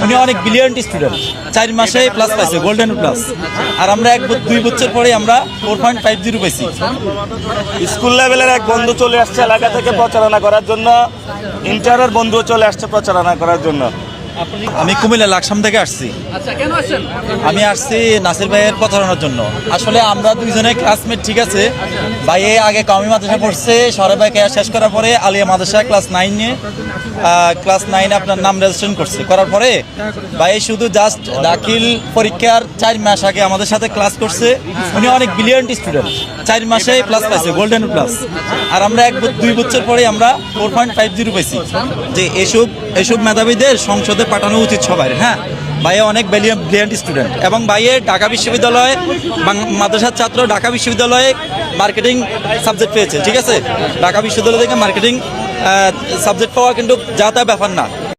উনি অনেক brilliant student, 4 মাসে প্লাস পাইছে, গোল্ডেন প্লাস। আর আমরা 2 বছর পরে আমরা 4.50 পাইছি। স্কুল লেভেলের এক বন্ধু চলে আসছে এলাকা থেকে প্রচারণা করার জন্য, ইন্টারের বন্ধু চলে আসছে প্রচারণা করার জন্য। আমি কুমিল্লা লাকসাম থেকে আসছি। আমি আসছি নাসির ভাইয়ের প্রচারণার জন্য। আসলে আমরা দুইজনে ক্লাসমেট, ঠিক আছে। ভাই আগে কামি মাদ্রাসা পড়ছে, সরে ভাই শেষ করার পরে আলিয়া মাদ্রাসা ক্লাস 9 আপনার নাম রেজিস্ট্রেশন করছে। করার পরে ভাই শুধু জাস্ট দাখিল পরীক্ষার 4 মাস আগে আমাদের সাথে ক্লাস করছে। উনি অনেক ব্রিলিয়ান্ট স্টুডেন্ট, 4 মাসে প্লাস পাইছে, গোল্ডেন প্লাস। আর আমরা 2 বছর পরে আমরা 4.50 পাইছি। যে এসব মেধাবীদের সংসদে পাঠানো উচিত সবার। হ্যাঁ, ভাইয়া অনেক ব্রিলিয়ান্ট স্টুডেন্ট এবং ভাইয়ে ঢাকা বিশ্ববিদ্যালয়ে মাদ্রাসার ছাত্র, ঢাকা বিশ্ববিদ্যালয়ে মার্কেটিং সাবজেক্ট পেয়েছে, ঠিক আছে। ঢাকা বিশ্ববিদ্যালয় থেকে মার্কেটিং সাবজেক্ট পাওয়া কিন্তু যা তা ব্যাপার না।